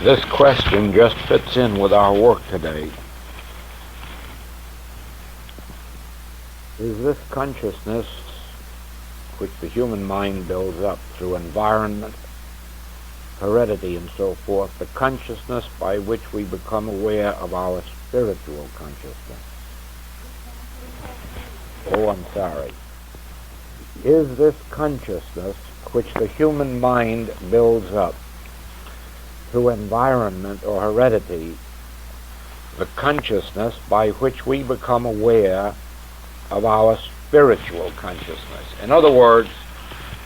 This question just fits in with our work today. Is this consciousness, which the human mind builds up through environment, heredity, and so forth, the consciousness by which we become aware of our spiritual consciousness? Oh, I'm sorry. Is this consciousness, which the human mind builds up through environment or heredity, the consciousness by which we become aware of our spiritual consciousness? In other words,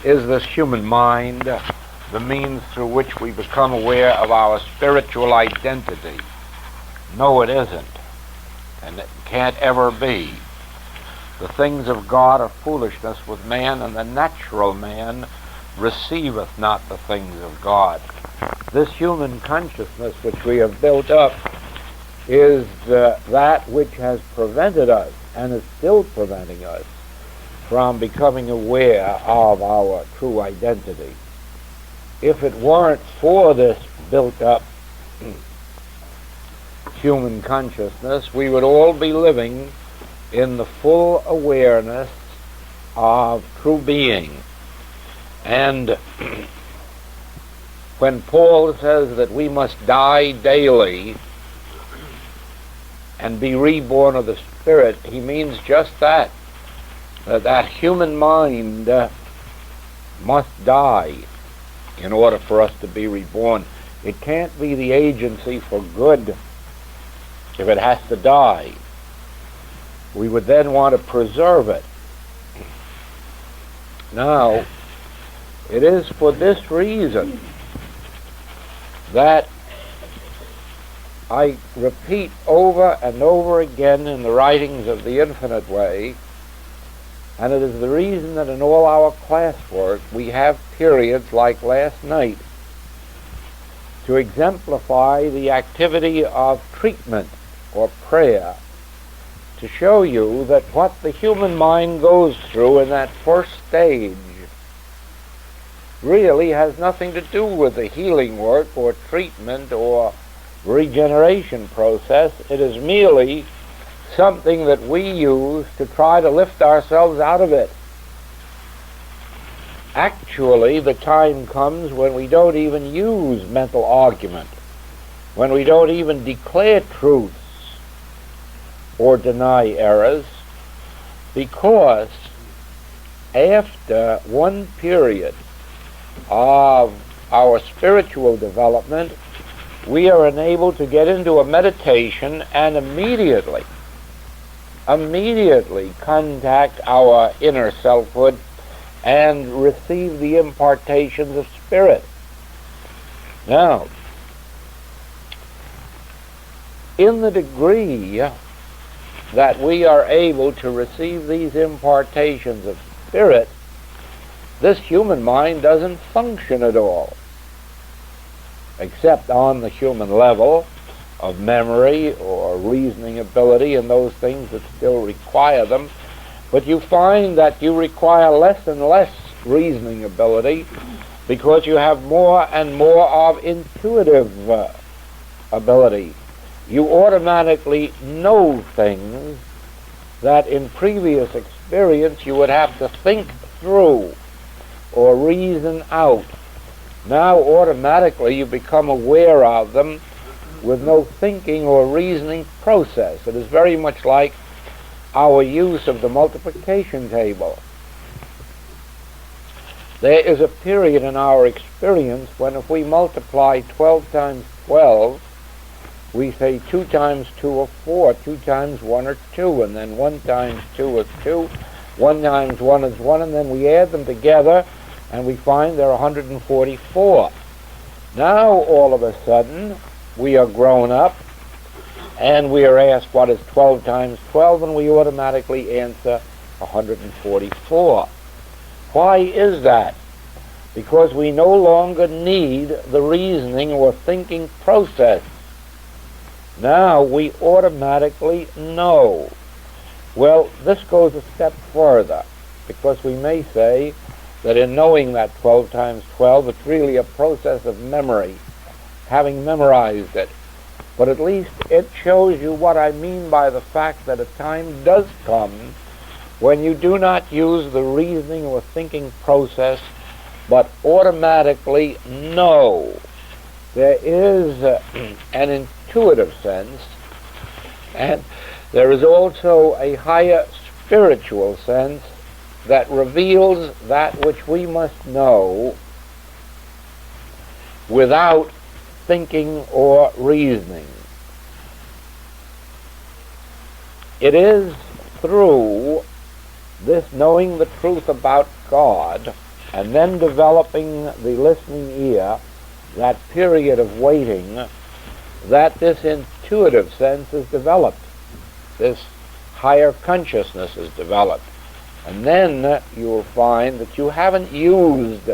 is this human mind the means through which we become aware of our spiritual identity? No, it isn't, and it can't ever be. The things of God are foolishness with man, and the natural man receiveth not the things of God. This human consciousness which we have built up is that which has prevented us, and is still preventing us, from becoming aware of our true identity. If it weren't for this built-up human consciousness, we would all be living in the full awareness of true being. And when Paul says that we must die daily and be reborn of the Spirit, he means just that. That human mind must die in order for us to be reborn. It can't be the agency for good if it has to die. We would then want to preserve it. Now, it is for this reason that I repeat over and over again in the writings of the Infinite Way, and it is the reason that in all our classwork we have periods like last night to exemplify the activity of treatment or prayer, to show you that what the human mind goes through in that first stage really has nothing to do with the healing work or treatment or regeneration process. It is merely something that we use to try to lift ourselves out of it. Actually, the time comes when we don't even use mental argument, when we don't even declare truths or deny errors, because after one period of our spiritual development, we are enabled to get into a meditation and immediately contact our inner selfhood and receive the impartations of spirit. Now, in the degree that we are able to receive these impartations of spirit, this human mind doesn't function at all, except on the human level of memory or reasoning ability and those things that still require them. But you find that you require less and less reasoning ability because you have more and more of intuitive ability. You automatically know things that in previous experience you would have to think through or reason out. Now automatically you become aware of them with no thinking or reasoning process. It is very much like our use of the multiplication table. There is a period in our experience when if we multiply 12 times 12, we say 2 times 2 are 4, 2 times 1 are 2, and then 1 times 2 is 2, 1 times 1 is 1, and then we add them together and we find there are 144. Now all of a sudden we are grown up and we are asked what is 12 times 12, and we automatically answer 144. Why is that? Because we no longer need the reasoning or thinking process. Now we automatically know. Well, this goes a step further, because we may say that in knowing that 12 times 12, it's really a process of memory having memorized it, but at least it shows you what I mean by the fact that a time does come when you do not use the reasoning or thinking process, but automatically know. There is an intuitive sense, and there is also a higher spiritual sense that reveals that which we must know without thinking or reasoning. It is through this knowing the truth about God and then developing the listening ear, that period of waiting, that this intuitive sense is developed, this higher consciousness is developed. And then you will find that you haven't used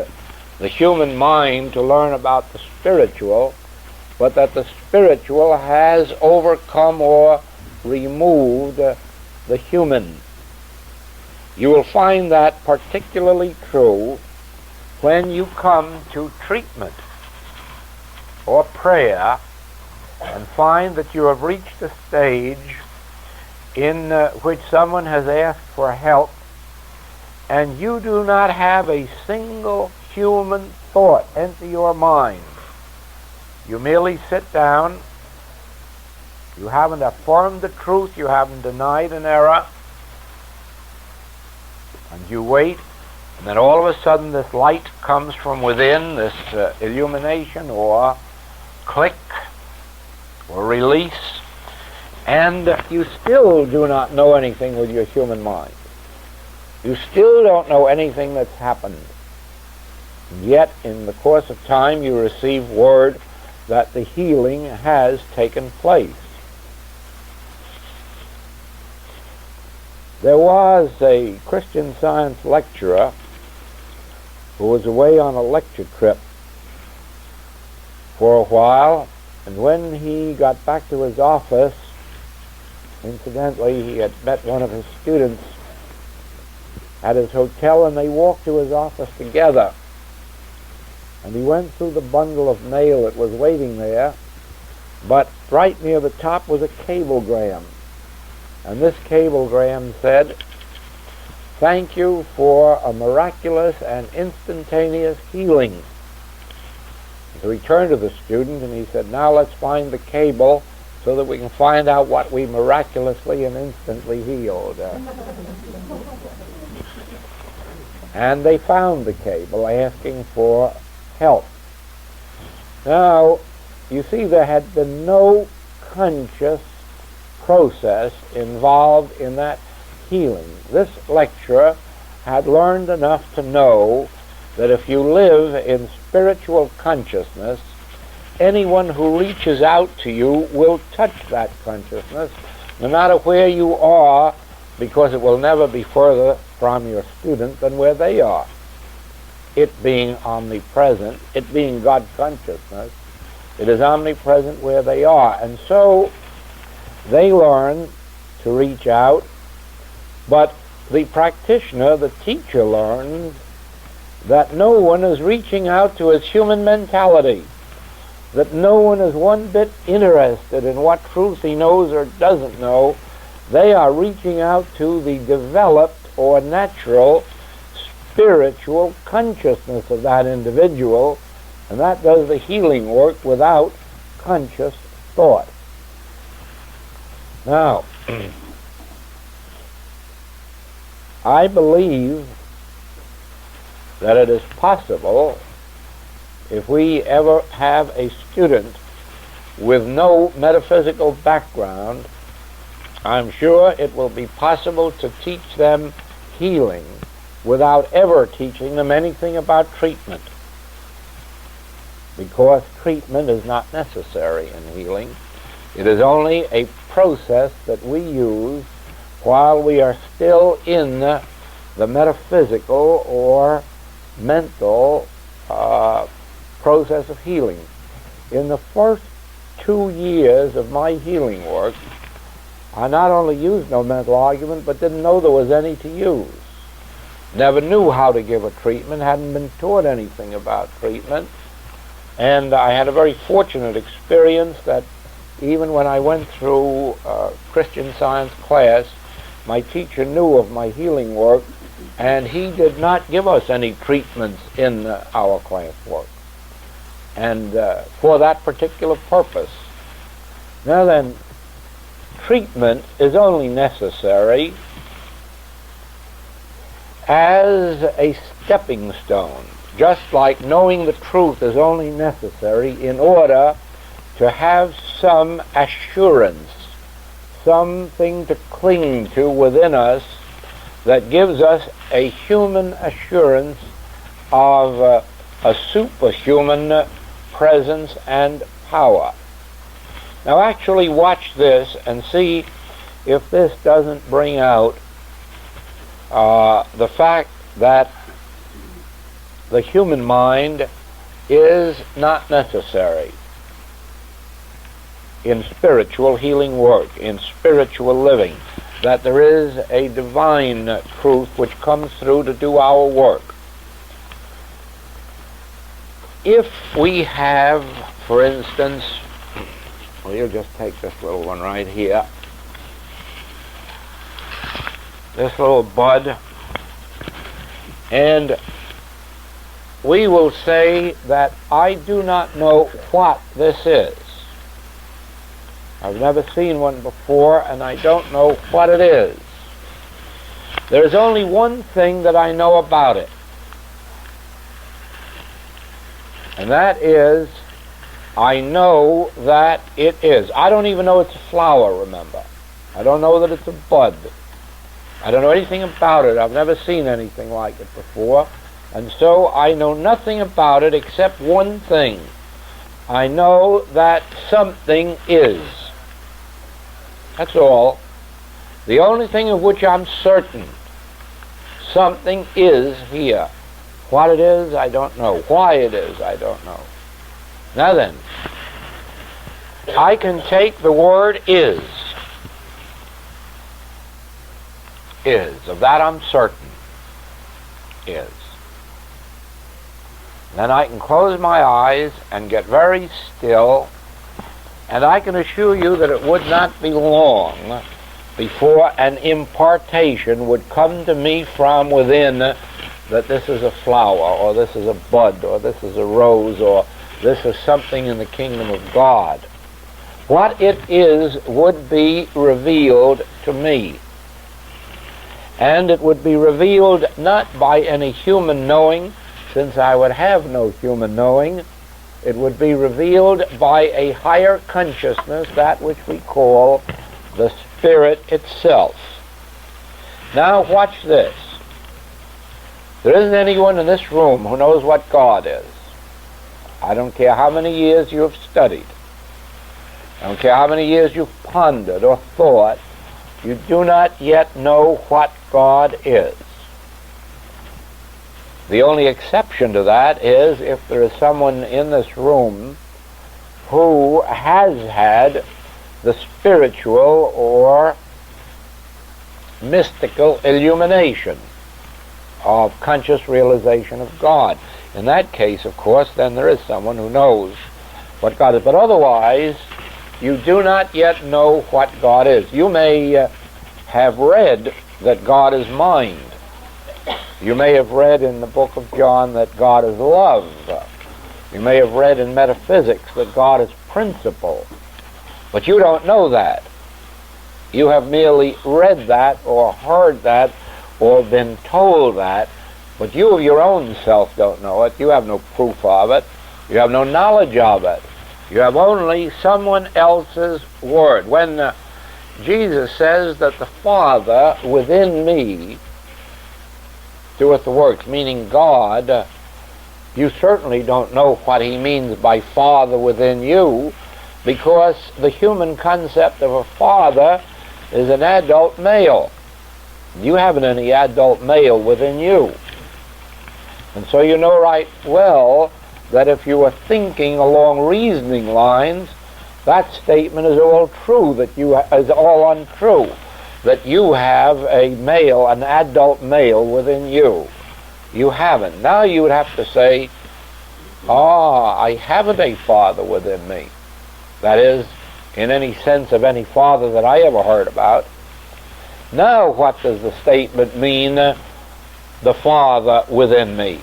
the human mind to learn about the spiritual, but that the spiritual has overcome or removed the human. You will find that particularly true when you come to treatment or prayer and find that you have reached a stage in which someone has asked for help and you do not have a single human thought enter your mind. You merely sit down, you haven't affirmed the truth, you haven't denied an error, and you wait, and then all of a sudden this light comes from within, this illumination or click or release, and you still do not know anything with your human mind. You still don't know anything that's happened. And yet, in the course of time, you receive word that the healing has taken place. There was a Christian Science lecturer who was away on a lecture trip for a while, and when he got back to his office, incidentally, he had met one of his students at his hotel, and they walked to his office together. And he went through the bundle of mail that was waiting there, but right near the top was a cablegram. And this cablegram said, "Thank you for a miraculous and instantaneous healing." So he turned to the student and he said, "Now let's find the cable so that we can find out what we miraculously and instantly healed." And they found the cable asking for help. Now, you see, there had been no conscious process involved in that healing. This lecturer had learned enough to know that if you live in spiritual consciousness, anyone who reaches out to you will touch that consciousness, no matter where you are, because it will never be further from your student than where they are. It being omnipresent, it being God consciousness, it is omnipresent where they are. And so they learn to reach out, but the practitioner, the teacher, learns that no one is reaching out to his human mentality, that no one is one bit interested in what truth he knows or doesn't know. They are reaching out to the developed or natural spiritual consciousness of that individual, and that does the healing work without conscious thought. Now, I believe that it is possible, if we ever have a student with no metaphysical background, I'm sure it will be possible to teach them healing without ever teaching them anything about treatment, because treatment is not necessary in healing. It is only a process that we use while we are still in the metaphysical or mental process of healing. In the first 2 years of my healing work, I not only used no mental argument, but didn't know there was any to use. Never knew how to give a treatment, hadn't been taught anything about treatment. And I had a very fortunate experience that even when I went through Christian Science class, my teacher knew of my healing work, and he did not give us any treatments in our class work, and for that particular purpose. Now then, treatment is only necessary as a stepping stone, just like knowing the truth is only necessary in order to have some assurance, something to cling to within us that gives us a human assurance of a superhuman presence and power. Now actually watch this and see if this doesn't bring out the fact that the human mind is not necessary in spiritual healing work, in spiritual living, that there is a divine truth which comes through to do our work. If we have, for instance, well, you'll just take this little one right here, this little bud, and we will say that I do not know what this is. I've never seen one before, and I don't know what it is. There's only one thing that I know about it, and that is, I know that it is. I don't even know it's a flower, remember. I don't know that it's a bud. I don't know anything about it. I've never seen anything like it before, and so I know nothing about it except one thing. I know that something is. That's all. The only thing of which I'm certain, something is here. What it is, I don't know. Why it is, I don't know. Now then, I can take the word is. Of that I'm certain. Is. Then I can close my eyes and get very still, and I can assure you that it would not be long before an impartation would come to me from within that this is a flower, or this is a bud, or this is a rose, or this is something in the kingdom of God. What it is would be revealed to me. And it would be revealed not by any human knowing, since I would have no human knowing. It would be revealed by a higher consciousness, that which we call the Spirit itself. Now watch this. There isn't anyone in this room who knows what God is. I don't care how many years you have studied. I don't care how many years you've pondered or thought. You do not yet know what God is. The only exception to that is if there is someone in this room who has had the spiritual or mystical illumination of conscious realization of God. In that case, of course, then there is someone who knows what God is. But otherwise, you do not yet know what God is. You may have read that God is mind. You may have read in the book of John that God is love. You may have read in metaphysics that God is principle. But you don't know that. You have merely read that or heard that or been told that, but you of your own self don't know it. You have no proof of it. You have no knowledge of it. You have only someone else's word. When Jesus says that the Father within me doeth the works, meaning God, you certainly don't know what he means by Father within you, because the human concept of a father is an adult male. You haven't any adult male within you. And so you know right well that if you are thinking along reasoning lines, that statement is all true, that is all untrue, that you have a male, an adult male within you. You haven't. Now you would have to say, I haven't a father within me. That is, in any sense of any father that I ever heard about. Now what does the statement mean, the father within me?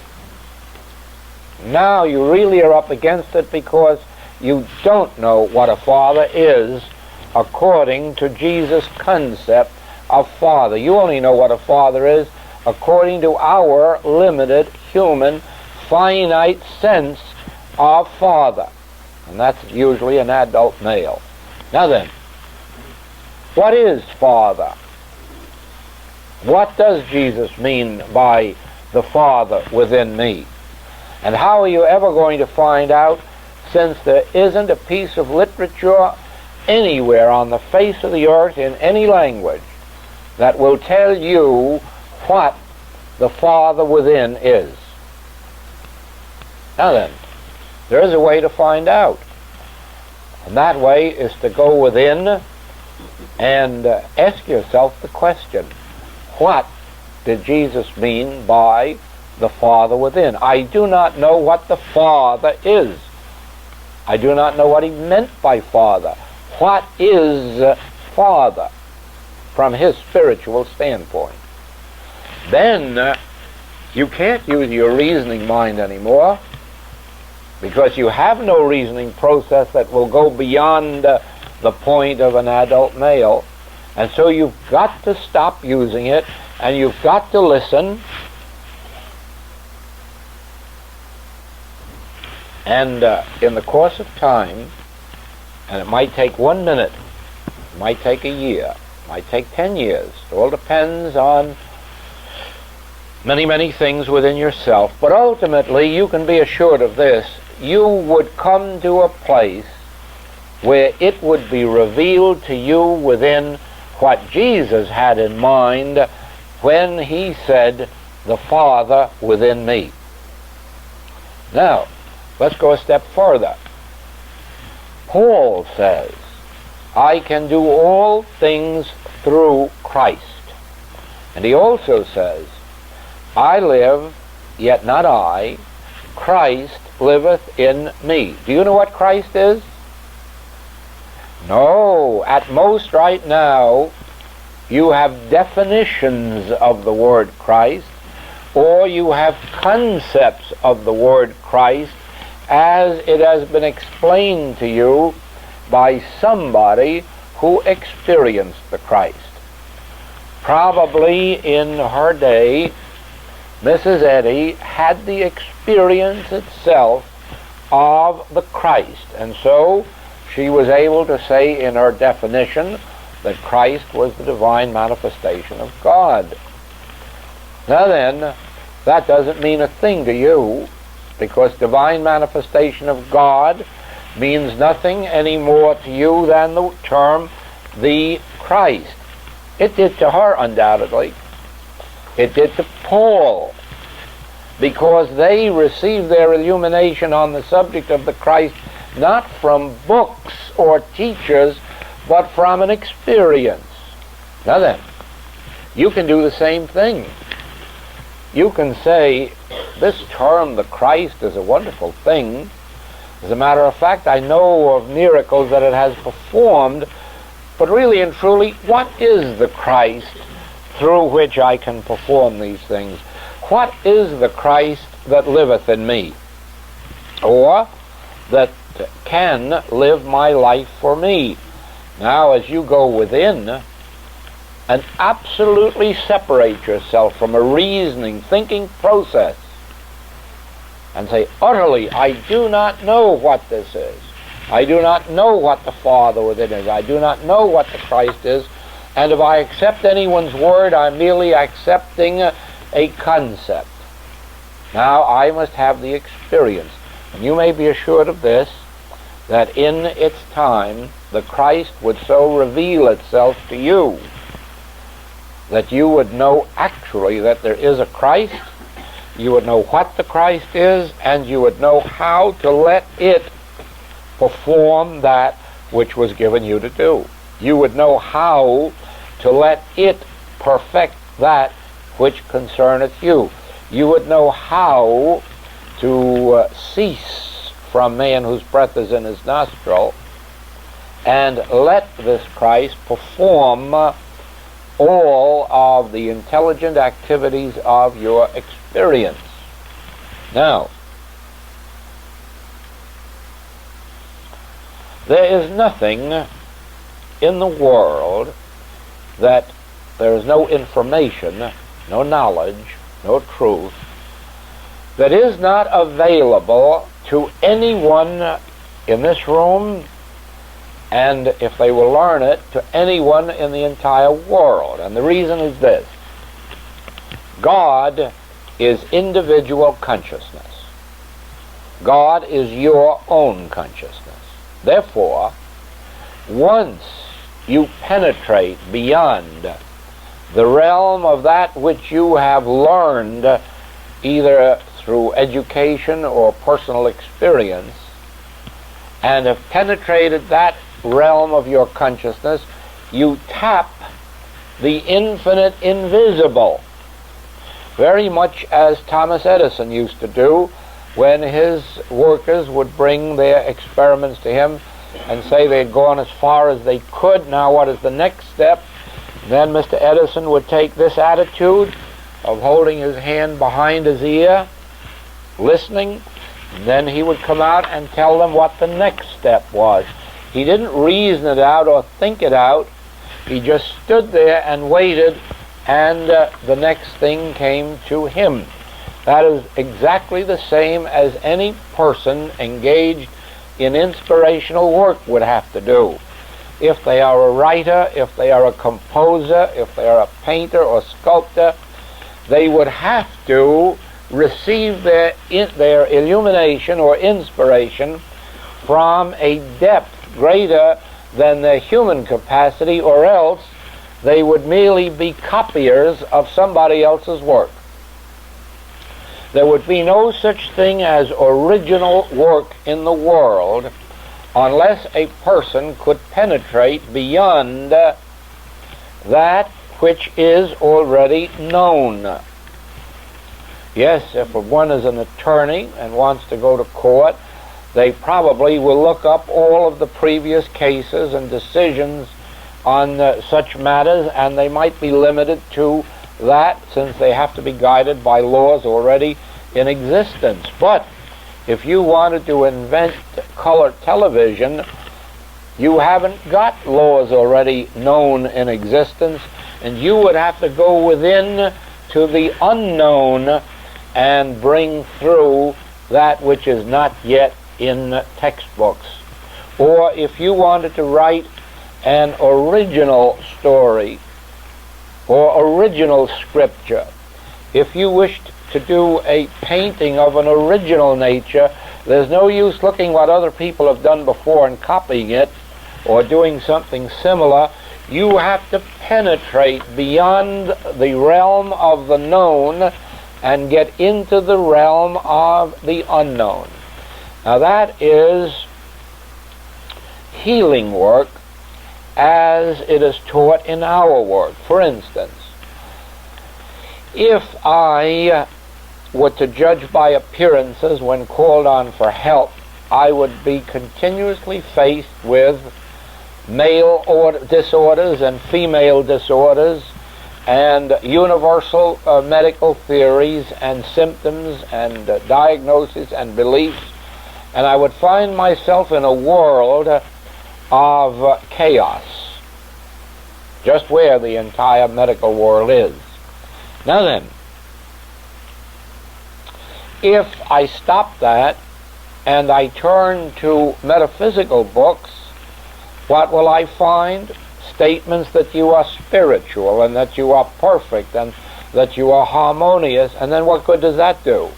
Now you really are up against it, because you don't know what a father is according to Jesus' concept of father. You only know what a father is according to our limited human finite sense of father, and that's usually an adult male. Now then, what is father? What does Jesus mean by the father within me? And how are you ever going to find out, since there isn't a piece of literature anywhere on the face of the earth in any language that will tell you what the father within is? Now then, there is a way to find out. And that way is to go within and ask yourself the question, what did Jesus mean by the Father within? I do not know what the Father is. I do not know what he meant by Father. What is Father from his spiritual standpoint? Then you can't use your reasoning mind anymore, because you have no reasoning process that will go beyond the point of an adult male. And so you've got to stop using it, and you've got to listen. And in the course of time, and it might take 1 minute, it might take a year, it might take 10 years. It all depends on many, many things within yourself. But ultimately, you can be assured of this. You would come to a place where it would be revealed to you within what Jesus had in mind when he said, the Father within me. Now, let's go a step further. Paul says, I can do all things through Christ. And he also says, I live, yet not I, Christ liveth in me. Do you know what Christ is? No. At most right now, you have definitions of the word Christ, or you have concepts of the word Christ as it has been explained to you by somebody who experienced the Christ. Probably in her day, Mrs. Eddy had the experience itself of the Christ, and so she was able to say in her definition that Christ was the divine manifestation of God. Now then, that doesn't mean a thing to you, because divine manifestation of God means nothing any more to you than the term the Christ. It did to her, undoubtedly. It did to Paul, because they received their illumination on the subject of the Christ not from books or teachers, but from an experience. Now then, you can do the same thing. You can say, this term, the Christ, is a wonderful thing. As a matter of fact, I know of miracles that it has performed, but really and truly, what is the Christ through which I can perform these things? What is the Christ that liveth in me, or that can live my life for me? Now, as you go within and absolutely separate yourself from a reasoning, thinking process, and say, utterly, I do not know what this is. I do not know what the Father within is. I do not know what the Christ is. And if I accept anyone's word, I'm merely accepting a concept. Now, I must have the experience. And you may be assured of this, that in its time, the Christ would so reveal itself to you that you would know actually that there is a Christ, you would know what the Christ is, and you would know how to let it perform that which was given you to do. You would know how to let it perfect that which concerneth you. You would know how to cease from man whose breath is in his nostril, and let this Christ perform all of the intelligent activities of your experience. Now, there is nothing in the world that there is no information, no knowledge, no truth that is not available to anyone in this room, and if they will learn it, to anyone in the entire world. And the reason is this: God is individual consciousness. God is your own consciousness. Therefore, once you penetrate beyond the realm of that which you have learned, either through education or personal experience, and have penetrated that realm of your consciousness, you tap the infinite invisible, very much as Thomas Edison used to do when his workers would bring their experiments to him and say they'd gone as far as they could. Now what is the next step? Then Mr. Edison would take this attitude of holding his hand behind his ear, listening, and then he would come out and tell them what the next step was. He didn't reason it out or think it out. He just stood there and waited, and the next thing came to him. That is exactly the same as any person engaged in inspirational work would have to do. If they are a writer, if they are a composer, if they are a painter or sculptor, they would have to receive their illumination or inspiration from a depth greater than their human capacity, or else they would merely be copiers of somebody else's work. There would be no such thing as original work in the world unless a person could penetrate beyond that which is already known. Yes, if one is an attorney and wants to go to court, they probably will look up all of the previous cases and decisions on such matters, and they might be limited to that, since they have to be guided by laws already in existence. But if you wanted to invent color television, you haven't got laws already known in existence, and you would have to go within to the unknown and bring through that which is not yet in textbooks. Or if you wanted to write an original story or original scripture, if you wished to do a painting of an original nature, there's no use looking what other people have done before and copying it or doing something similar. You have to penetrate beyond the realm of the known and get into the realm of the unknown. Now that is healing work as it is taught in our work. For instance, if I were to judge by appearances when called on for help, I would be continuously faced with male disorders and female disorders and universal medical theories and symptoms and diagnoses and beliefs, and I would find myself in a world of chaos, just where the entire medical world is. Now then, if I stop that and I turn to metaphysical books, what will I find? Statements that you are spiritual and that you are perfect and that you are harmonious, and then what good does that do?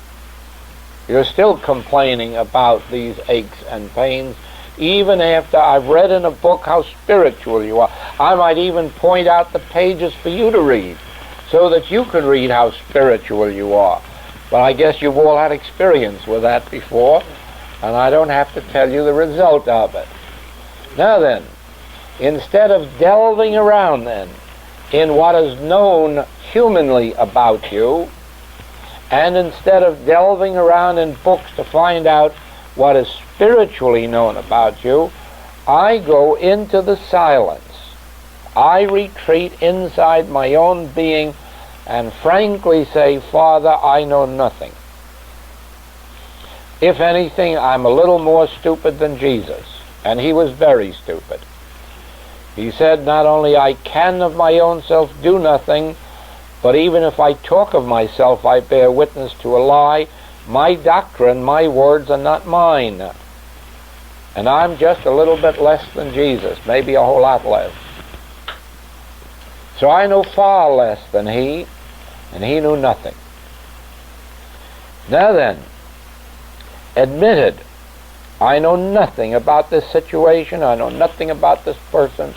You're still complaining about these aches and pains, even after I've read in a book how spiritual you are. I might even point out the pages for you to read so that you can read how spiritual you are. But I guess you've all had experience with that before, and I don't have to tell you the result of it. Now then, instead of delving around then in what is known humanly about you, And instead of delving around in books to find out what is spiritually known about you, I go into the silence. I retreat inside my own being and frankly say, Father, I know nothing. If anything, I'm a little more stupid than Jesus, and he was very stupid. He said, not only I can of my own self do nothing, but even if I talk of myself, I bear witness to a lie. My doctrine, my words are not mine. And I'm just a little bit less than Jesus, maybe a whole lot less. So I know far less than he, and he knew nothing. Now then, admitted, I know nothing about this situation, I know nothing about this person,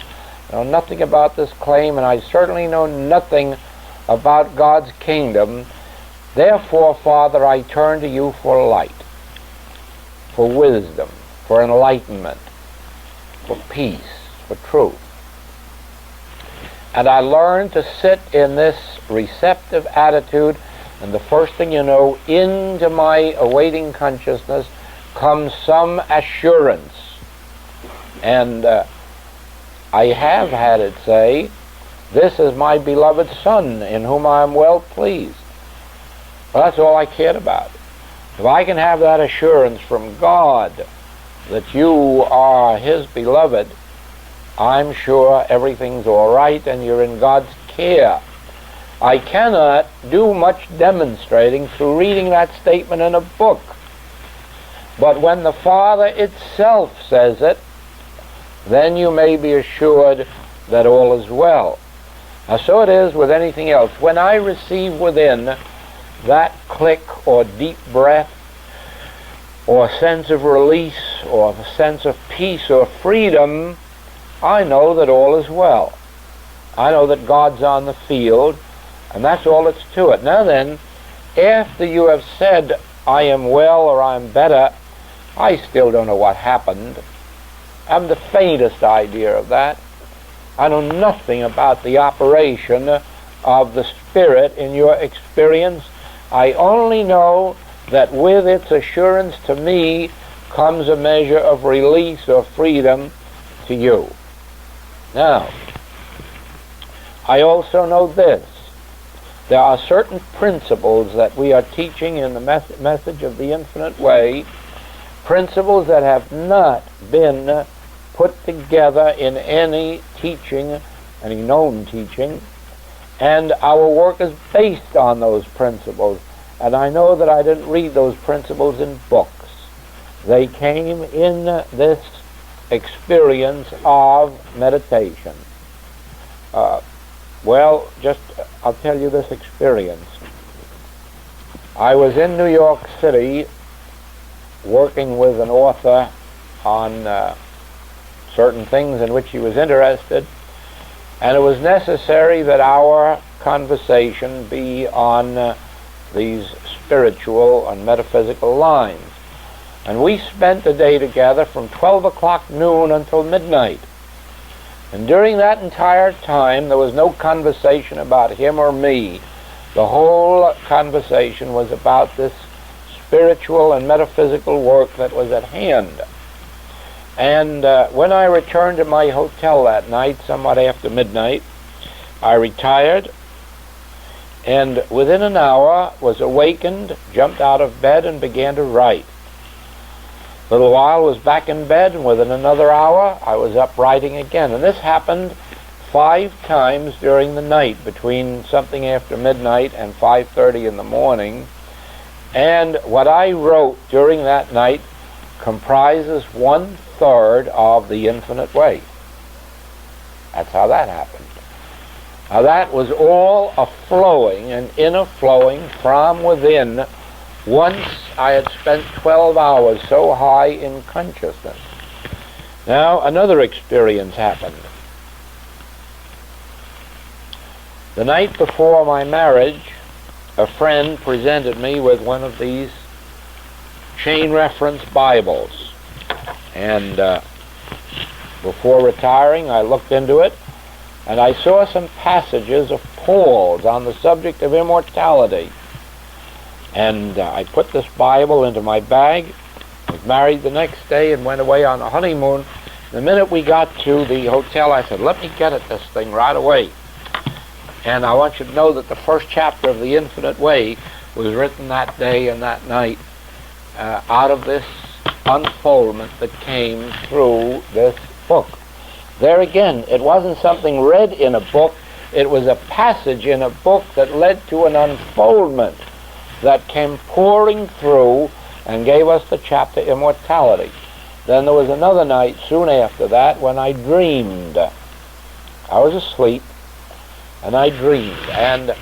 I know nothing about this claim, and I certainly know nothing about God's kingdom. Therefore, Father, I turn to you for light, for wisdom, for enlightenment, for peace, for truth. And I learn to sit in this receptive attitude, and the first thing you know, into my awaiting consciousness comes some assurance. And I have had it say, this is my beloved Son, in whom I am well pleased. Well, that's all I cared about. If I can have that assurance from God that you are his beloved, I'm sure everything's all right and you're in God's care. I cannot do much demonstrating through reading that statement in a book. But when the Father itself says it, then you may be assured that all is well. Now, so it is with anything else. When I receive within that click or deep breath or sense of release or a sense of peace or freedom, I know that all is well. I know that God's on the field, and that's all that's to it. Now then, after you have said, I am well or I'm better, I still don't know what happened. I haven't the faintest idea of that. I know nothing about the operation of the Spirit in your experience. I only know that with its assurance to me comes a measure of release or freedom to you. Now, I also know this. There are certain principles that we are teaching in the message of the Infinite Way, principles that have not been put together in any teaching, any known teaching, and our work is based on those principles. And I know that I didn't read those principles in books. They came in this experience of meditation. I'll tell you this experience. I was in New York City working with an author on certain things in which he was interested, and it was necessary that our conversation be on these spiritual and metaphysical lines. And we spent the day together from 12 o'clock noon until midnight. And during that entire time, there was no conversation about him or me. The whole conversation was about this spiritual and metaphysical work that was at hand. And when I returned to my hotel that night, somewhat after midnight, I retired, and within an hour was awakened, jumped out of bed, and began to write. A little while was back in bed, and within another hour I was up writing again. And this happened 5 times during the night, between something after midnight and 5:30 in the morning. And what I wrote during that night comprises 1/3 of the Infinite Way. That's how that happened. Now that was all a flowing, an inner flowing from within, once I had spent 12 hours so high in consciousness. Now another experience happened. The night before my marriage, a friend presented me with one of these chain reference Bibles. And before retiring, I looked into it, and I saw some passages of Paul's on the subject of immortality. And I put this Bible into my bag, was married the next day, and went away on a honeymoon. The minute we got to the hotel, I said, let me get at this thing right away. And I want you to know that the first chapter of The Infinite Way was written that day and that night out of this unfoldment that came through this book. There again, it wasn't something read in a book, it was a passage in a book that led to an unfoldment that came pouring through and gave us the chapter Immortality. Then there was another night soon after that when I dreamed. I was asleep and I dreamed, and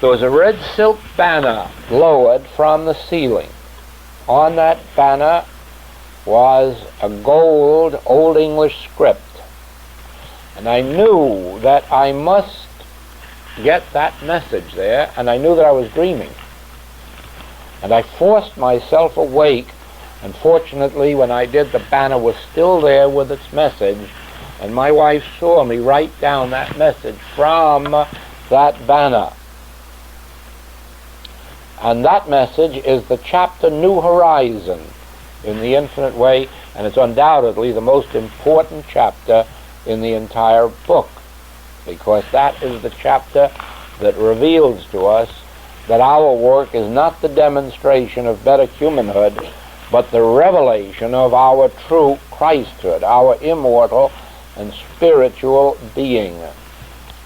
there was a red silk banner lowered from the ceiling. On that banner was a gold Old English script, and I knew that I must get that message there, and I knew that I was dreaming. And I forced myself awake, and fortunately when I did, the banner was still there with its message, and my wife saw me write down that message from that banner. And that message is the chapter New Horizon in The Infinite Way, and it's undoubtedly the most important chapter in the entire book, because that is the chapter that reveals to us that our work is not the demonstration of better humanhood, but the revelation of our true Christhood, our immortal and spiritual being.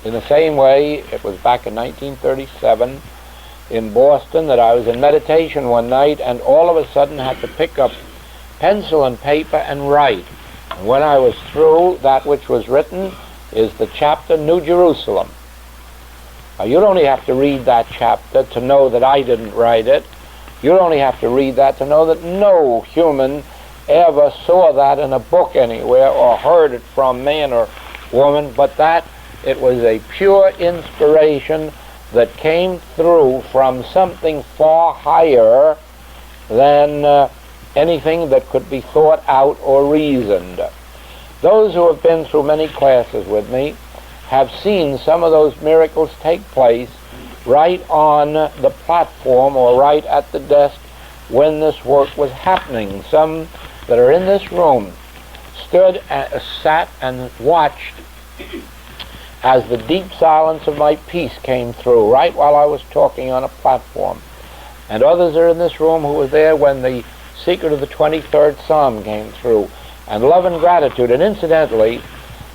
In the same way, it was back in 1937 in Boston that I was in meditation one night, and all of a sudden had to pick up pencil and paper and write. And when I was through, that which was written is the chapter New Jerusalem. Now, you'd only have to read that chapter to know that I didn't write it. You'd only have to read that to know that no human ever saw that in a book anywhere or heard it from man or woman, but that it was a pure inspiration that came through from something far higher than anything that could be thought out or reasoned. Those who have been through many classes with me have seen some of those miracles take place right on the platform or right at the desk when this work was happening. Some that are in this room sat and watched as the deep silence of my peace came through right while I was talking on a platform. And others are in this room who were there when the secret of the 23rd Psalm came through, and love and gratitude. And incidentally,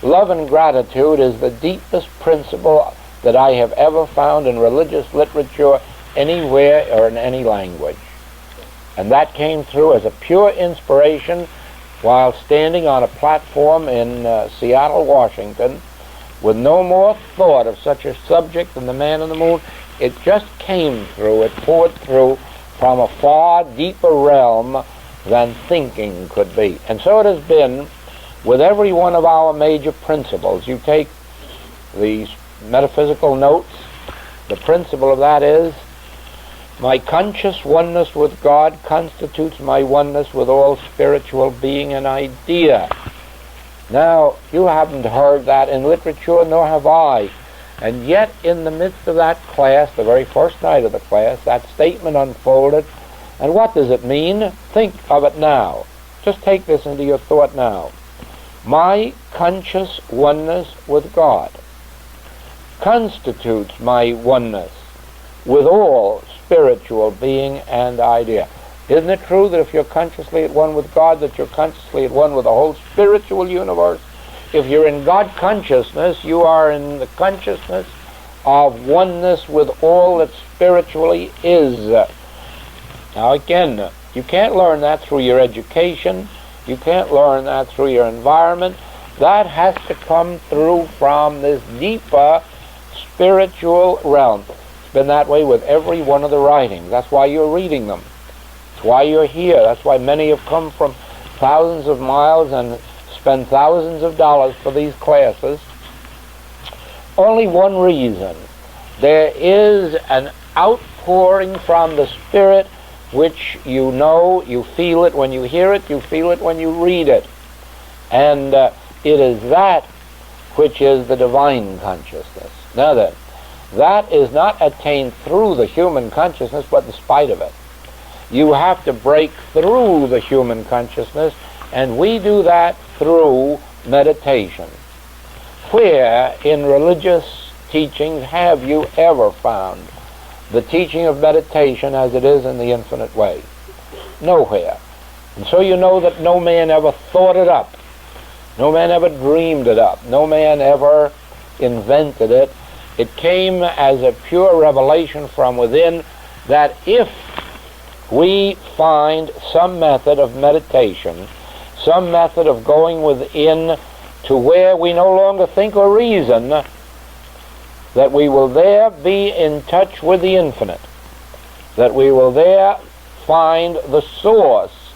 love and gratitude is the deepest principle that I have ever found in religious literature anywhere or in any language. And that came through as a pure inspiration while standing on a platform in Seattle, Washington, with no more thought of such a subject than the man on the moon. It just came through, it poured through from a far deeper realm than thinking could be. And so it has been with every one of our major principles. You take the metaphysical notes, the principle of that is, my conscious oneness with God constitutes my oneness with all spiritual being and idea. Now, you haven't heard that in literature, nor have I. And yet, in the midst of that class, the very first night of the class, that statement unfolded. And what does it mean? Think of it now. Just take this into your thought now. My conscious oneness with God constitutes my oneness with all spiritual being and idea. Isn't it true that if you're consciously at one with God, that you're consciously at one with the whole spiritual universe? If you're in God consciousness, you are in the consciousness of oneness with all that spiritually is. Now again, you can't learn that through your education. You can't learn that through your environment. That has to come through from this deeper spiritual realm. It's been that way with every one of the writings. That's why you're reading them. That's why you're here. That's why many have come from thousands of miles and spend thousands of dollars for these classes. Only one reason. There is an outpouring from the Spirit which you know, you feel it when you hear it, you feel it when you read it. And it is that which is the divine consciousness. Now then, that is not attained through the human consciousness, but in spite of it. You have to break through the human consciousness, and we do that through meditation. Where in religious teachings have you ever found the teaching of meditation as it is in the infinite way? Nowhere. And so you know that no man ever thought it up. No man ever dreamed it up. No man ever invented it. It came as a pure revelation from within, that if we find some method of meditation, some method of going within to where we no longer think or reason, that we will there be in touch with the infinite, that we will there find the source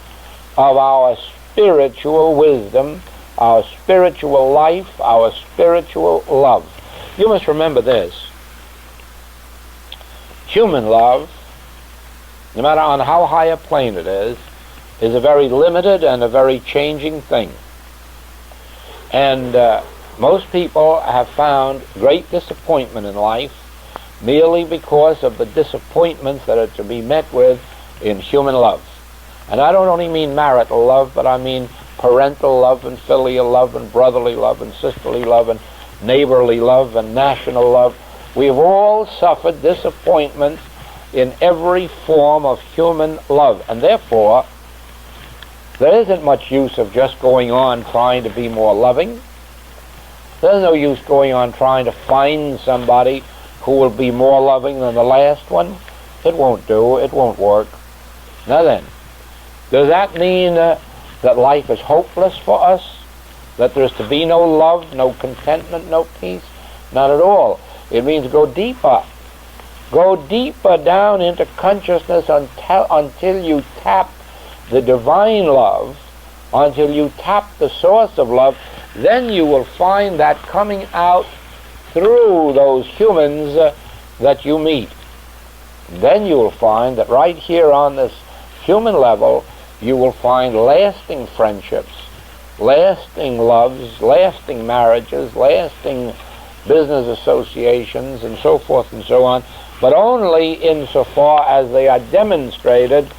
of our spiritual wisdom, our spiritual life, our spiritual love. You must remember this. Human love, no matter on how high a plane it is a very limited and a very changing thing. And most people have found great disappointment in life merely because of the disappointments that are to be met with in human love. And I don't only mean marital love, but I mean parental love and filial love and brotherly love and sisterly love and neighborly love and national love. We've all suffered disappointments in every form of human love, and therefore there isn't much use of just going on trying to be more loving. There's no use going on trying to find somebody who will be more loving than the last one. It won't do. It won't work. Now then, does that mean that life is hopeless for us? That there's to be no love, no contentment, no peace? Not at all. It means go deeper. Go deeper down into consciousness until you tap the divine love, until you tap the source of love. Then you will find that coming out through those humans that you meet. Then you will find that right here on this human level, you will find lasting friendships, lasting loves, lasting marriages, lasting business associations, and so forth and so on, but only insofar as they are demonstrated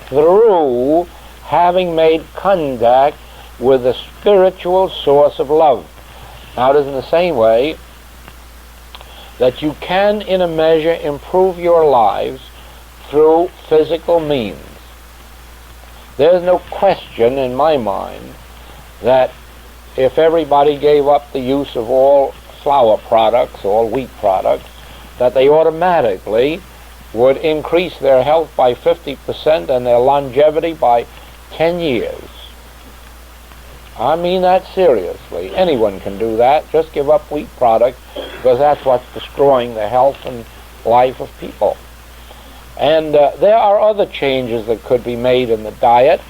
through having made contact with the spiritual source of love. Now, it is in the same way that you can, in a measure, improve your lives through physical means. There's no question in my mind that if everybody gave up the use of all flour products, all wheat products, that they automatically would increase their health by 50% and their longevity by 10 years. I mean that seriously. Anyone can do that. Just give up wheat products, because that's what's destroying the health and life of people. And there are other changes that could be made in the diet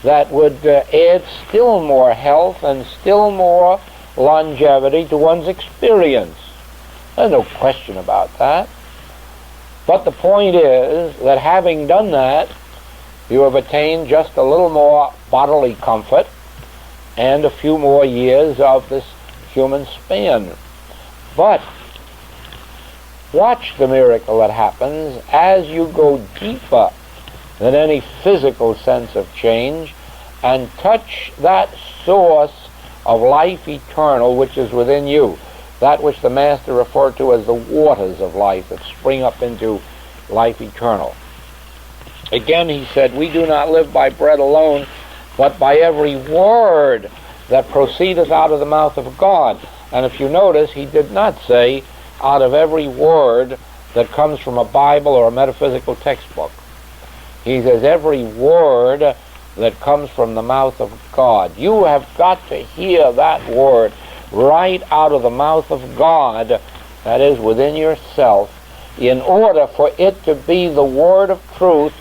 that would add still more health and still more longevity to one's experience. There's no question about that. But the point is that having done that, you have attained just a little more bodily comfort and a few more years of this human span. But watch the miracle that happens as you go deeper than any physical sense of change and touch that source of life eternal which is within you, that which the Master referred to as the waters of life that spring up into life eternal. Again, he said, we do not live by bread alone, but by every word that proceedeth out of the mouth of God. And if you notice, he did not say out of every word that comes from a Bible or a metaphysical textbook. He says every word that comes from the mouth of God. You have got to hear that word right out of the mouth of God, that is within yourself, in order for it to be the word of truth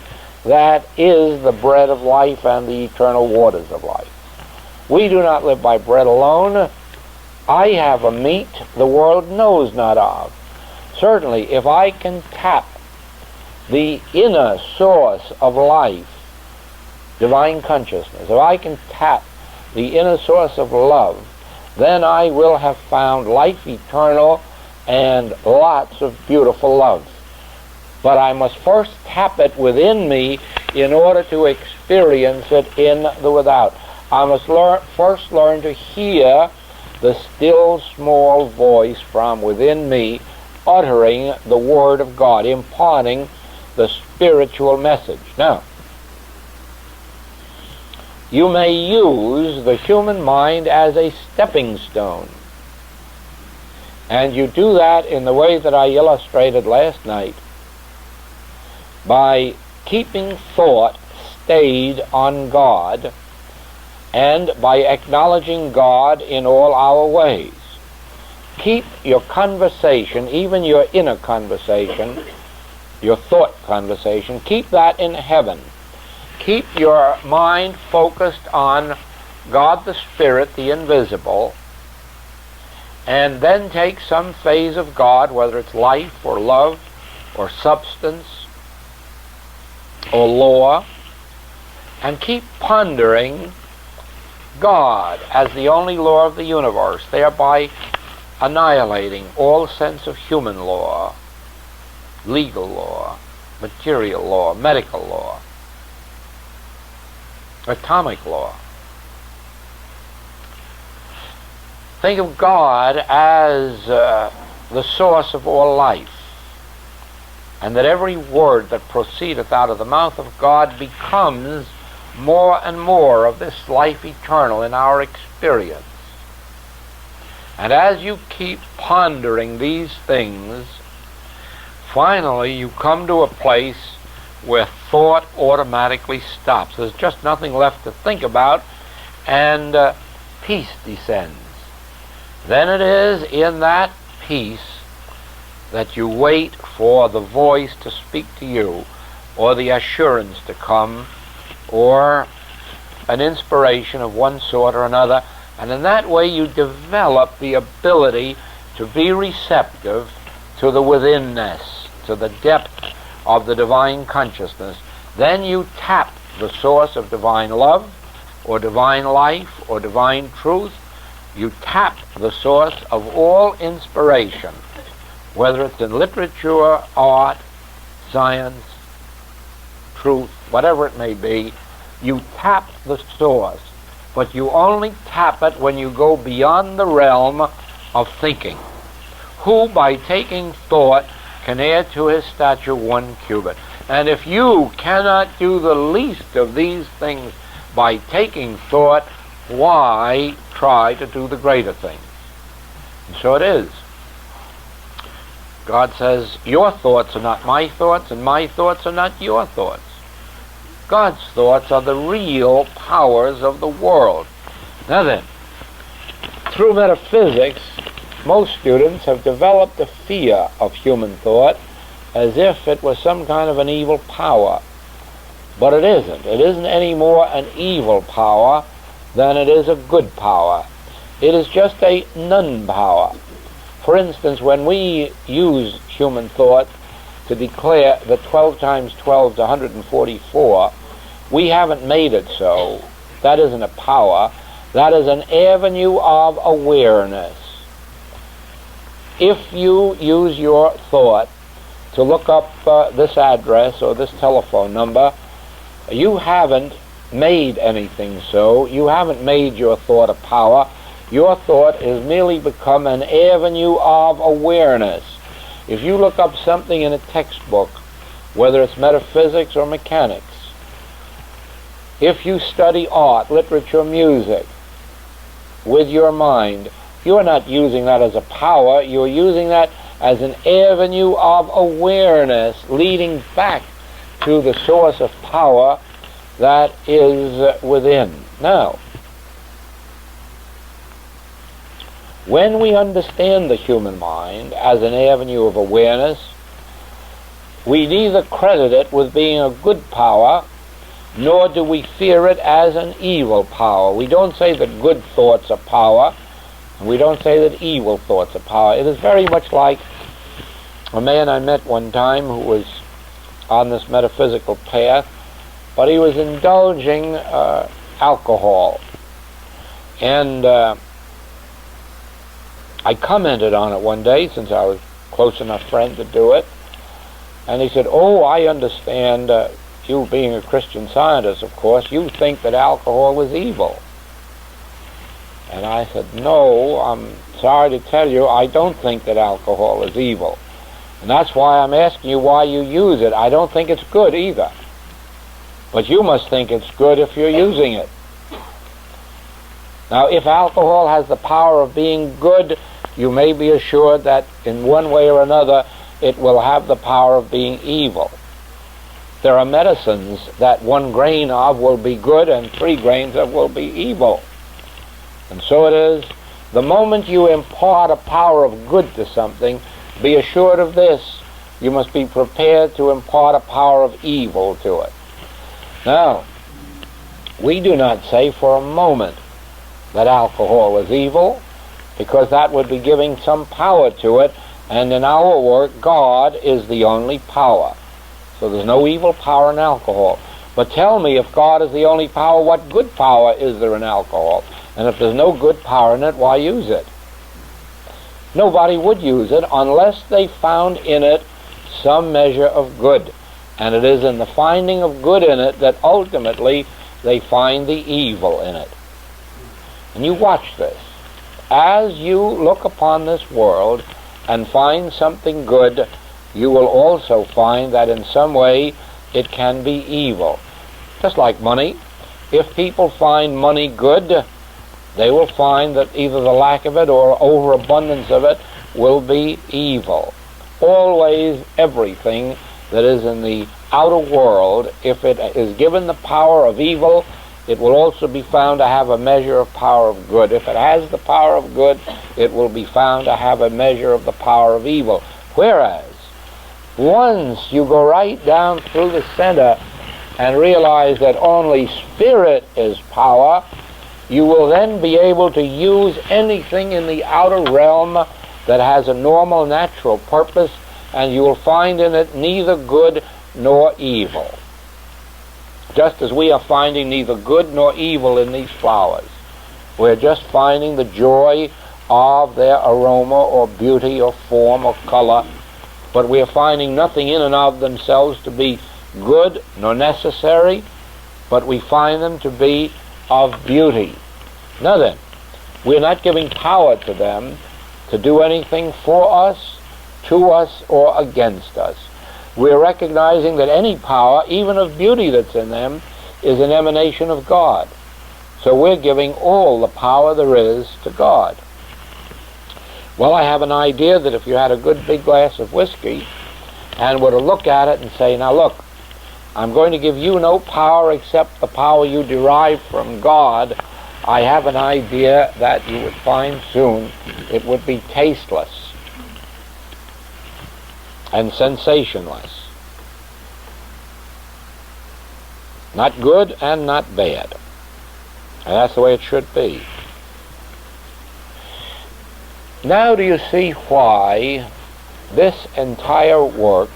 that is the bread of life and the eternal waters of life. We do not live by bread alone. I have a meat the world knows not of. Certainly, if I can tap the inner source of life, divine consciousness, if I can tap the inner source of love, then I will have found life eternal and lots of beautiful love. But I must first tap it within me in order to experience it in the without. I must first learn to hear the still small voice from within me uttering the Word of God, imparting the spiritual message. Now, you may use the human mind as a stepping stone. And you do that in the way that I illustrated last night, by keeping thought stayed on God and by acknowledging God in all our ways. Keep your conversation, even your inner conversation, your thought conversation, keep that in heaven. Keep your mind focused on God the Spirit, the invisible, and then take some phase of God, whether it's life or love or substance or law, and keep pondering God as the only law of the universe, thereby annihilating all sense of human law, legal law, material law, medical law, atomic law. Think of God as the source of all life, and that every word that proceedeth out of the mouth of God becomes more and more of this life eternal in our experience. And as you keep pondering these things, finally you come to a place where thought automatically stops. There's just nothing left to think about, and peace descends. Then it is in that peace that you wait for the voice to speak to you, or the assurance to come, or an inspiration of one sort or another, and in that way you develop the ability to be receptive to the withinness, to the depth of the divine consciousness. Then you tap the source of divine love, or divine life, or divine truth. You tap the source of all inspiration, whether it's in literature, art, science, truth, whatever it may be. You tap the source, but you only tap it when you go beyond the realm of thinking. Who, by taking thought, can add to his stature 1 cubit? And if you cannot do the least of these things by taking thought, why try to do the greater things? And so it is. God says, your thoughts are not my thoughts, and my thoughts are not your thoughts. God's thoughts are the real powers of the world. Now then, through metaphysics, most students have developed a fear of human thought as if it was some kind of an evil power. But it isn't. It isn't any more an evil power than it is a good power. It is just a non-power. For instance, when we use human thought to declare that 12 times 12 is 144, we haven't made it so. That isn't a power. That is an avenue of awareness. If you use your thought to look up this address or this telephone number, you haven't made anything so. You haven't made your thought a power. Your thought has merely become an avenue of awareness. If you look up something in a textbook, whether it's metaphysics or mechanics, if you study art, literature, music, with your mind, you're not using that as a power. You're using that as an avenue of awareness leading back to the source of power that is within. Now, when we understand the human mind as an avenue of awareness, we neither credit it with being a good power, nor do we fear it as an evil power. We don't say that good thoughts are power, and we don't say that evil thoughts are power. It is very much like a man I met one time who was on this metaphysical path, but he was indulging alcohol. And I commented on it one day, since I was a close enough friend to do it, and he said, "Oh, I understand, you being a Christian Scientist, of course, you think that alcohol was evil." And I said, "No, I'm sorry to tell you, I don't think that alcohol is evil. And that's why I'm asking you why you use it. I don't think it's good either. But you must think it's good if you're using it. Now, if alcohol has the power of being good, you may be assured that in one way or another it will have the power of being evil. There are medicines that 1 grain of will be good and 3 grains of will be evil. And so it is, the moment you impart a power of good to something, be assured of this: you must be prepared to impart a power of evil to it. Now, we do not say for a moment that alcohol is evil, because that would be giving some power to it, and in our work, God is the only power. So there's no evil power in alcohol. But tell me, if God is the only power, what good power is there in alcohol? And if there's no good power in it, why use it? Nobody would use it unless they found in it some measure of good. And it is in the finding of good in it that ultimately they find the evil in it. And you watch this. As you look upon this world and find something good, you will also find that in some way it can be evil. Just like money. If people find money good, they will find that either the lack of it or overabundance of it will be evil. Always everything that is in the outer world, if it is given the power of evil, it will also be found to have a measure of power of good. If it has the power of good, it will be found to have a measure of the power of evil. Whereas, once you go right down through the center and realize that only spirit is power, you will then be able to use anything in the outer realm that has a normal, natural purpose, and you will find in it neither good nor evil. Just as we are finding neither good nor evil in these flowers. We're just finding the joy of their aroma or beauty or form or color, but we are finding nothing in and of themselves to be good nor necessary, but we find them to be of beauty. Now then, we're not giving power to them to do anything for us, to us, or against us. We're recognizing that any power, even of beauty that's in them, is an emanation of God. So we're giving all the power there is to God. Well, I have an idea that if you had a good big glass of whiskey and were to look at it and say, "Now look, I'm going to give you no power except the power you derive from God," I have an idea that you would find soon it would be tasteless and sensationless. Not good and not bad. And that's the way it should be. Now do you see why this entire work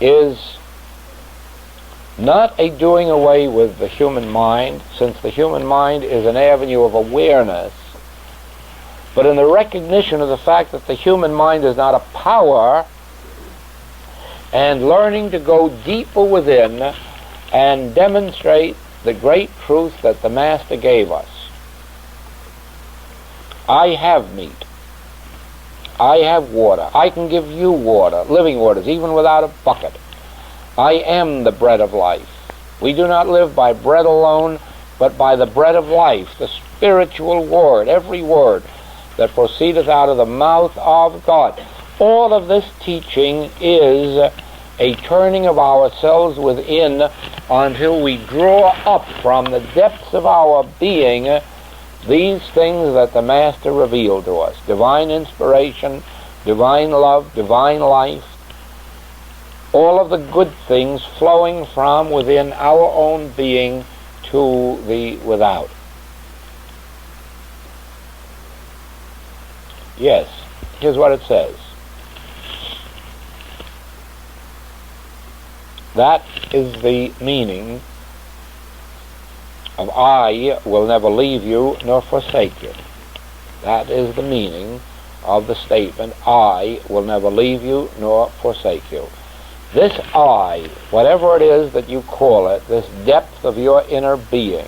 is not a doing away with the human mind, since the human mind is an avenue of awareness, but in the recognition of the fact that the human mind is not a power, and learning to go deeper within and demonstrate the great truth that the Master gave us. I have meat. I have water. I can give you water, living waters, even without a bucket. I am the bread of life. We do not live by bread alone, but by the bread of life, the spiritual word, every word that proceedeth out of the mouth of God. All of this teaching is a turning of ourselves within until we draw up from the depths of our being these things that the Master revealed to us. Divine inspiration, divine love, divine life, all of the good things flowing from within our own being to the without. Yes, here's what it says. That is the meaning of "I will never leave you nor forsake you." That is the meaning of the statement, I will never leave you nor forsake you. This I, whatever it is that you call it, this depth of your inner being,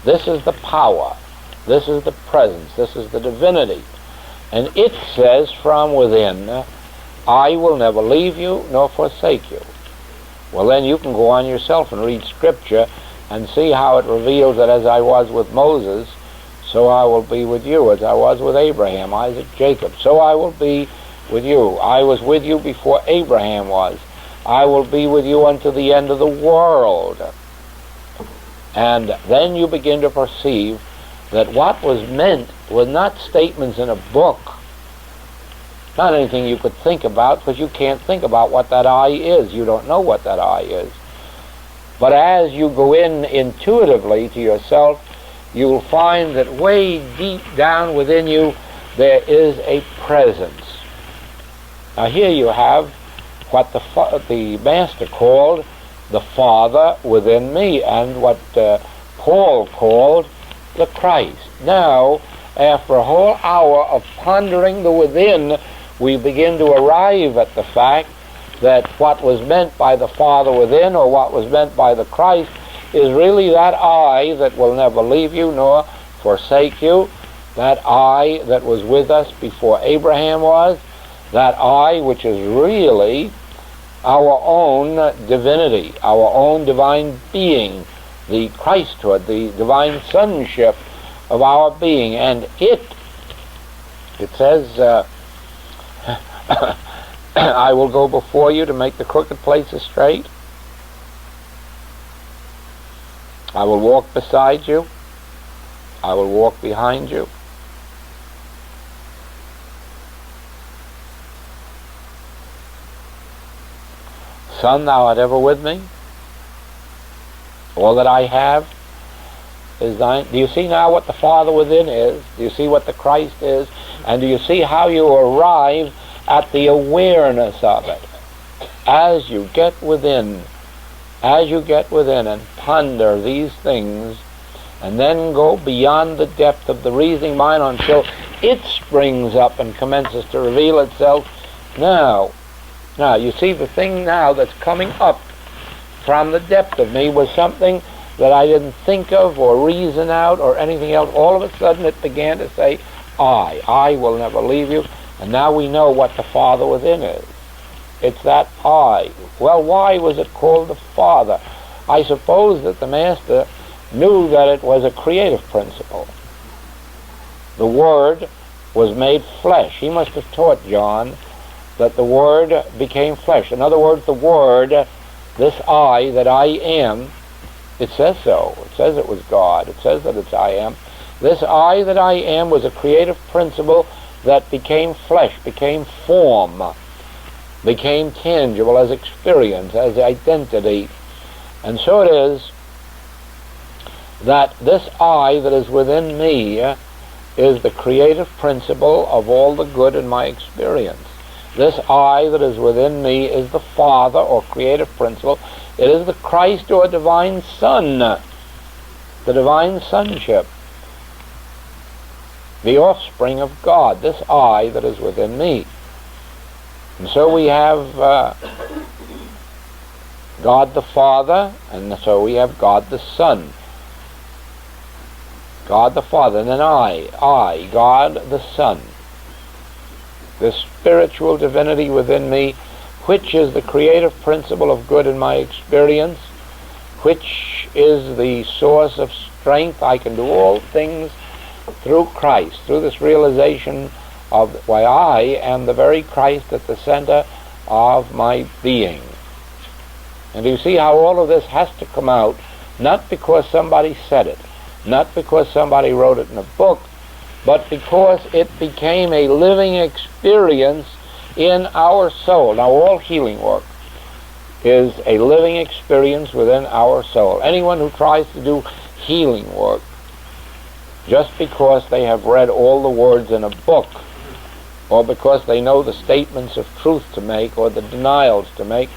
this is the power, this is the presence, this is the divinity. And it says from within, I will never leave you nor forsake you. Well, then you can go on yourself and read Scripture and see how it reveals that as I was with Moses, so I will be with you. As I was with Abraham, Isaac, Jacob, so I will be with you. I was with you before Abraham was. I will be with you unto the end of the world. And then you begin to perceive that what was meant was not statements in a book, not anything you could think about, because you can't think about what that I is. You don't know what that I is. But as you go in intuitively to yourself, you will find that way deep down within you there is a presence. Now here you have what the Master called the Father within me, and what Paul called the Christ. Now, after a whole hour of pondering the within, we begin to arrive at the fact that what was meant by the Father within, or what was meant by the Christ, is really that I that will never leave you nor forsake you, that I that was with us before Abraham was, that I which is really our own divinity, our own divine being, the Christhood, the divine sonship of our being. And it says, I will go before you to make the crooked places straight. I will walk beside you. I will walk behind you. Son, thou art ever with me. All that I have is thine. Do you see now what the Father within is? Do you see what the Christ is? And do you see how you arrive at the awareness of it? As you get within and ponder these things, and then go beyond the depth of the reasoning mind until it springs up and commences to reveal itself. Now, you see, the thing now that's coming up from the depth of me was something that I didn't think of or reason out or anything else. All of a sudden it began to say, I will never leave you. And now we know what the Father within is. It's that I. Well, why was it called the Father? I suppose that the Master knew that it was a creative principle. The Word was made flesh. He must have taught John that the Word became flesh. In other words, the Word, this I that I am, it says so. It says it was God. It says that it's I am. This I that I am was a creative principle that became flesh, became form, became tangible as experience, as identity. And so it is that this I that is within me is the creative principle of all the good in my experience. This I that is within me is the Father, or creative principle. It is the Christ, or divine Son, the divine sonship, the offspring of God, this I that is within me. And so we have God the Father, and so we have God the Son. God the Father, and then I, God the Son. The spiritual divinity within me, which is the creative principle of good in my experience, which is the source of strength. I can do all things through Christ, through this realization of why I am the very Christ at the center of my being. And you see how all of this has to come out, not because somebody said it, not because somebody wrote it in a book, but because it became a living experience in our soul. Now, all healing work is a living experience within our soul. Anyone who tries to do healing work just because they have read all the words in a book, or because they know the statements of truth to make or the denials to make,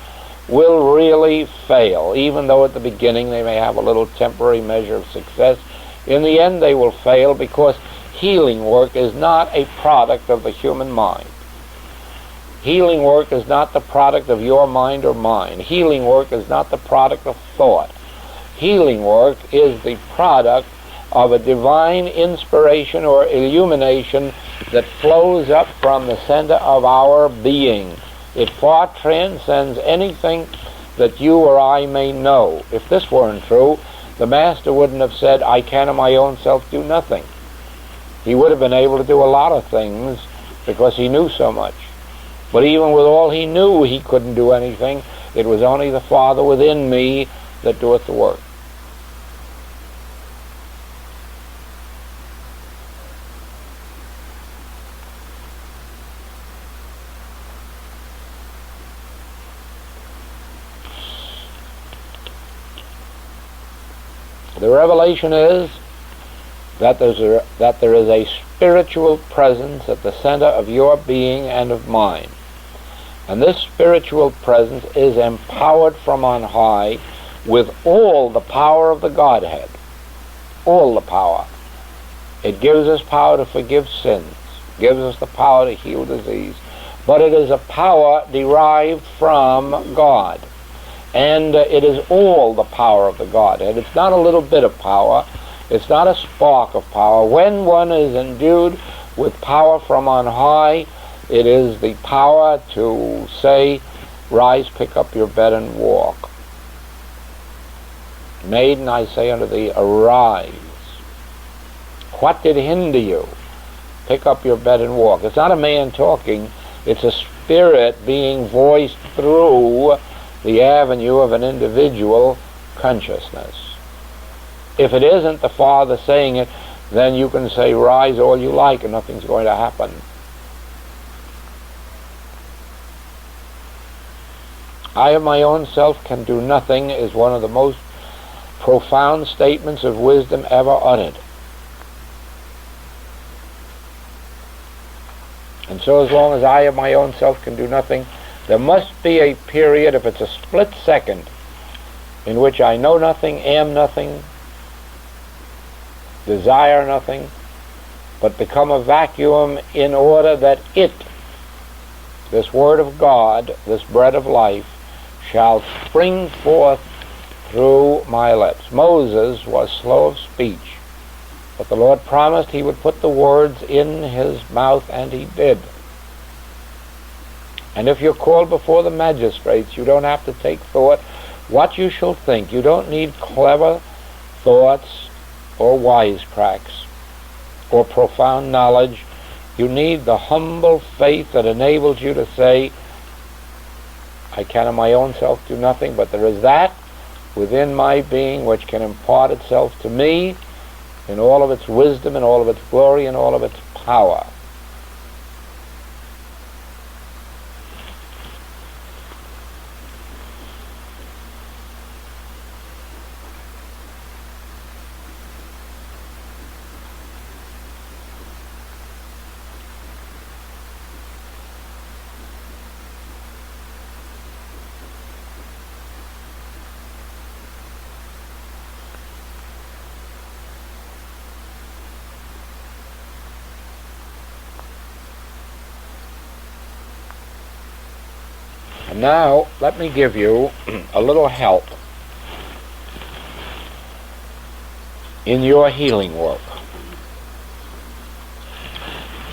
will really fail. Even though at the beginning they may have a little temporary measure of success, in the end they will fail, because healing work is not a product of the human mind. Healing work is not the product of your mind or mine. Healing work is not the product of thought. Healing work is the product of a divine inspiration or illumination that flows up from the center of our being. It far transcends anything that you or I may know. If this weren't true, the Master wouldn't have said, I can of my own self do nothing. He would have been able to do a lot of things because he knew so much. But even with all he knew, he couldn't do anything. It was only the Father within me that doeth the work. The revelation is that there is a spiritual presence at the center of your being and of mine. And this spiritual presence is empowered from on high with all the power of the Godhead. All the power. It gives us power to forgive sins, gives us the power to heal disease, but it is a power derived from God. And it is all the power of the Godhead. It's not a little bit of power. It's not a spark of power. When one is endued with power from on high, it is the power to say, rise, pick up your bed and walk. Maiden, I say unto thee, arise. What did hinder you? Pick up your bed and walk. It's not a man talking. It's a spirit being voiced through the avenue of an individual consciousness. If it isn't the Father saying it, then you can say rise all you like and nothing's going to happen. I of my own self can do nothing is one of the most profound statements of wisdom ever uttered. And so as long as I of my own self can do nothing, there must be a period, if it's a split second, in which I know nothing, am nothing, desire nothing, but become a vacuum in order that it, this Word of God, this bread of life, shall spring forth through my lips. Moses was slow of speech, but the Lord promised he would put the words in his mouth, and he did. And if you're called before the magistrates, you don't have to take thought what you shall think. You don't need clever thoughts or wisecracks or profound knowledge. You need the humble faith that enables you to say, I can of my own self do nothing, but there is that within my being which can impart itself to me in all of its wisdom, in all of its glory, in all of its power. And now, let me give you a little help in your healing work.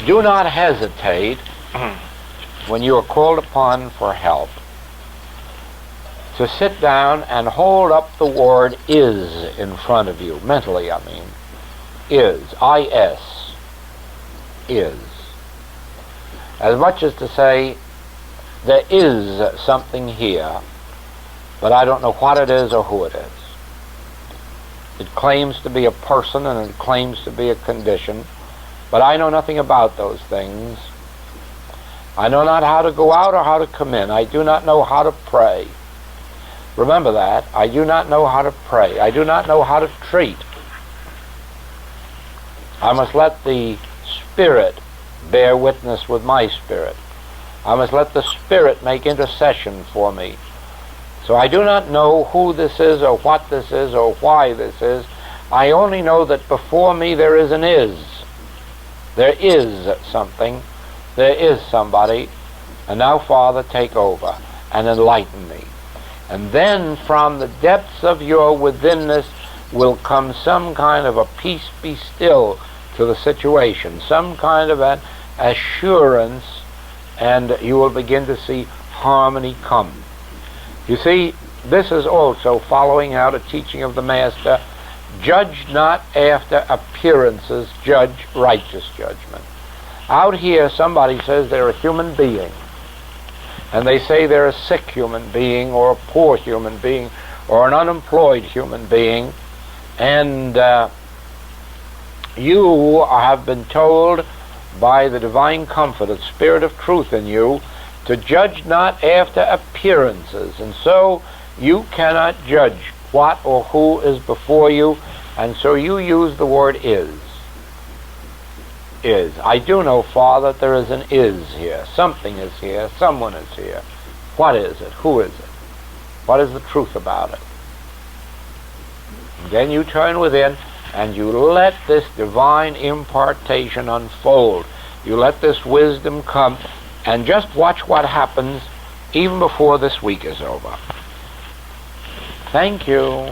Do not hesitate when you are called upon for help to sit down and hold up the word is in front of you, mentally I mean, is, I-S, is. As much as to say, there is something here, but I don't know what it is or who it is. It claims to be a person and it claims to be a condition, but I know nothing about those things. I know not how to go out or how to come in. I do not know how to pray. Remember that. I do not know how to pray. I do not know how to treat. I must let the Spirit bear witness with my spirit. I must let the Spirit make intercession for me. So I do not know who this is or what this is or why this is. I only know that before me there is an is. There is something, there is somebody, and now, Father, take over and enlighten me. And then from the depths of your withinness will come some kind of a peace be still to the situation, some kind of an assurance, and you will begin to see harmony come. You see, this is also following out a teaching of the Master: judge not after appearances, judge righteous judgment. Out here somebody says they're a human being, and they say they're a sick human being, or a poor human being, or an unemployed human being, and you have been told by the divine comfort, Spirit of truth in you, to judge not after appearances, and so you cannot judge what or who is before you, and so you use the word is. Is. I do know, Father, that there is an is here. Something is here. Someone is here. What is it? Who is it? What is the truth about it? And then you turn within and you let this divine impartation unfold. You let this wisdom come, and just watch what happens even before this week is over. Thank you.